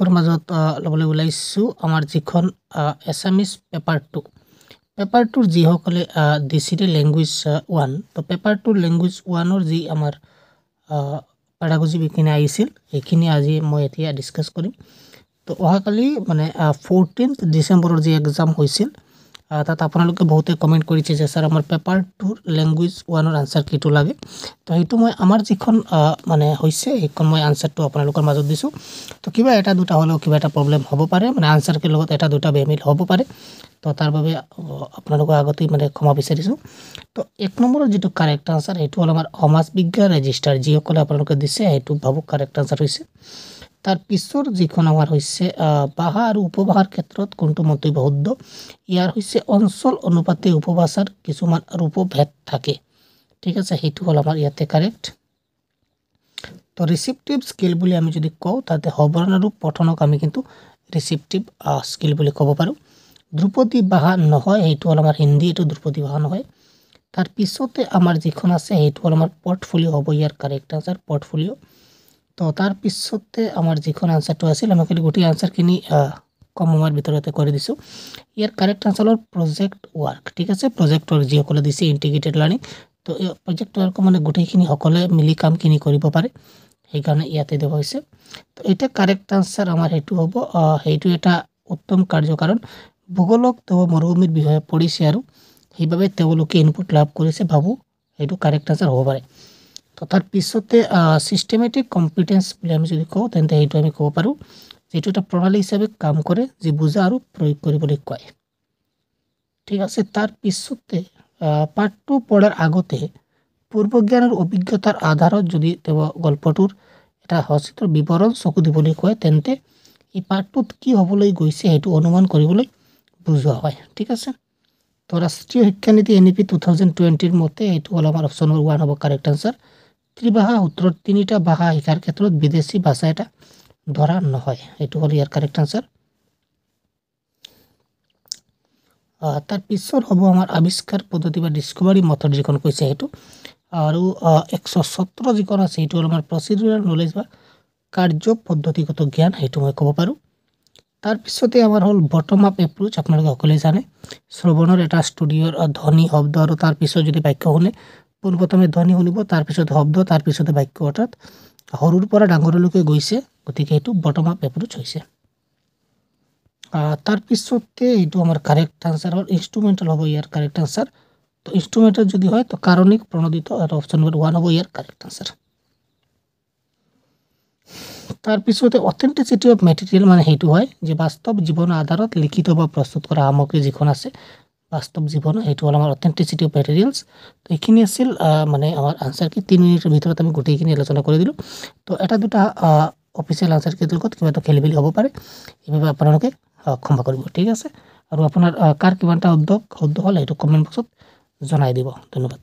আপোনালোকৰ মাজত ল'বলৈ ওলাইছো আমাৰ যিখন এছামিজ পেপাৰ 2 পেপাৰ 2 যিসকলে দিছিলে ল্যাঙ্গুৱেজ 1 তো পেপাৰ 2 ল্যাঙ্গুৱেজ 1 ৰ যি আমাৰ পেডাগজি বিকিনে আহিছিল এইখিনি আজি মই এতিয়া ডিসকাস কৰিম তো অহাকালি মানে 14th ডিসেম্বৰৰ যি এক্সাম হৈছিল তাত আপোনালোকে বহুতে কমেন্ট কৰিছে যে স্যাৰ আমাৰ পেপাৰ 2 ল্যাঙ্গুৱেজ 1 ৰ আনসাৰ কিটো লাগে তো হেতু মই আমাৰ যিখন মানে হৈছে এইখন মই আনসাৰটো আপোনালোকৰ মাজত দিছো তো কিবা এটা দুটা হলেও কিবা এটা প্ৰবলেম হ'ব পাৰে মানে আনসাৰ কে লগত এটা দুটা বেমিল হ'ব পাৰে তো তাৰ বাবে আপোনালোকৰ আগতে মানে ক্ষমা বিচাৰিছো তো এক নম্বৰৰ যেটো কাৰেক্ট আনসাৰ হেতু হল আমাৰ সমাজ বিজ্ঞান ৰেজিষ্টাৰ যি সকলে আপোনালোকে দিছে হেতু ভাবু কাৰেক্ট আনসাৰ হৈছে তাৰ পিছৰ যিখন আমাৰ হৈছে ভাষা আৰু উপভাষাৰ ক্ষেত্ৰত কোনটো মন্তব্য শুদ্ধ ইয়াৰ হৈছে অঞ্চল অনুপাতে উপভাষাৰ কিছুমান ৰূপভেদ থাকে ঠিক আছে হেতু হল আমাৰ ইয়াতে কাৰেক্ট তো ৰিসিপটিভ স্কিল বুলি আমি যদি কও তাতে হবৰণ আৰু পঠনক আমি কিন্তু ৰিসিপটিভ স্কিল বুলি ক'ব পাৰো ধ্ৰুপদী ভাষা নহয় হেতু হল আমাৰ হিন্দী এটো ধ্ৰুপদী ভাষা নহয় তাৰ পিছতে আমাৰ যিখন আছে হেতু হল আমাৰ পোৰ্টফোলিও হ'ব ইয়াৰ কাৰেক্ট আনসাৰ পোৰ্টফোলিও তো তাৰ পিছতে আমাৰ যিখন আনসাৰটো আছিল আমি খালি গোটেই আনসাৰখিনি কম সময়ৰ ভিতৰতে কৰি দিছো ইয়াৰ কারেক্ট আনসার হল প্রজেক্ট ওয়ার্ক ঠিক আছে প্রজেক্ট ওয়ার্ক যি সকলে দিছে ইন্টিগ্রেটেড লার্নিং তো এই প্রজেক্ট ওয়ার্ক মানে গোটেইখিনি সকলে মিলি কামখিনি কৰিব পাৰে সেইকাৰণে ইয়াতে দেওয়া হৈছে তো এটা কাৰেক্ট আনসাৰ আমাৰ হেতু হ'ব হেতু এটা উত্তম কাৰ্য কাৰণ ভূগোলক তো মৰুভূমিৰ বিষয়ে পঢ়িছে আৰু সেইভাবে তেওঁলোকে ইনপুট লাভ কৰিছে ভাবু হেতু কাৰেক্ট আনসাৰ হ'ব পাৰে তো তার পিছতে সিস্টেমেটিক কম্পিটেন্স বুলি আমি যদি কও তেন্তে হেতু আমি ক'ব পাৰো যেটো এটা প্ৰণালী হিচাপে কাম কৰে যি বুজা আৰু প্ৰয়োগ কৰিবলৈ কয় ঠিক আছে তাৰ পিছতে পাঠটো পঢ়াৰ আগতে পূৰ্বজ্ঞানৰ অভিজ্ঞতাৰ আধাৰত যদি তেও গল্পটোৰ এটা সচিত্ৰ বিৱৰণ চকু দিবলৈ কয় তেন্তে এই পাঠটোত কি হ'বলৈ গৈছে হেতু অনুমান কৰিবলৈ বুজোৱা হয় ঠিক আছে তো ৰাষ্ট্ৰীয় শিক্ষানীতি এনইপি 2020 ৰ মতে হেতু হল আমাৰ অপচন নম্বৰ 1 হ'ব কাৰেক্ট আনসাৰ ত্ৰিভাষা সূত্ৰত তিনিটা ভাষা শিকাৰ ক্ষেত্ৰত বিদেশী ভাষা এটা ধৰা নহয় এটো হল ইয়াৰ কাৰেক্ট আনসাৰ তাৰ পিছৰ হ'ব আমাৰ আৱিষ্কাৰ পদ্ধতি বা ডিসকভাৰী মেথড যিখন কৈছে হেতু আৰু 117 যিখন আছে হেতু হল আমাৰ প্ৰসিডিউৰাল নলেজ বা কাৰ্য পদ্ধতিগত জ্ঞান হেতু মই ক'ব পাৰো তাৰ পিছতে আমাৰ হল বটম আপ এপ্ৰোচ আপোনালোকে সকলোৱে জানে শ্ৰৱণৰ এটা ষ্টুডিওৰ ধ্বনি শব্দ আৰু তাৰ পিছত যদি বাক্য শুনে পোনপ্ৰথমে ধ্বনি শুনিব তাৰ পিছত শব্দ তাৰ পিছতে বাক্য অৰ্থাৎ সৰুৰ পৰা ডাঙৰলৈকে গৈছে গতিকে এটো বটম আপ এপ্ৰোচ হৈছে তাৰ পিছতে এটো আমাৰ কাৰেক্ট আনসাৰ হল ইনস্ট্ৰুমেন্টাল হ'ব ইয়াৰ কাৰেক্ট আনসাৰ তো ইনস্ট্ৰুমেন্টাল যদি হয় তো কাৰণিক প্ৰণোদিত আৰু অপচন নম্বৰ 1 হ'ব ইয়াৰ কাৰেক্ট আনসাৰ তাৰ পিছতে অথেন্টিসিটি অফ ম্যাটেৰিয়াল মানে হেতু হয় যে বাস্তৱ জীৱনৰ আধাৰত লিখিত বা প্ৰস্তুত কৰা সামগ্ৰী যিখন আছে বাস্তৱ জীৱন হেতু হল আমাৰ অথেন্টিসিটি অফ ম্যাটেৰিয়ালস তো এইখিনি আছিল মানে আমাৰ আনসাৰ কি 3 মিনিটৰ ভিতৰত আমি গোটেইখিনি আলোচনা কৰি দিলো তো এটা দুটা অফিচিয়েল আনসাৰ কি লগত কিবা এটা খেলিমেলি হ'ব পাৰে এইভাবে আপোনালোকে ক্ষমা কৰিব ঠিক আছে আৰু আপোনাৰ কাৰ কিমানটা শুদ্ধ হল এইটো কমেন্ট বক্সত জনাই দিব ধন্যবাদ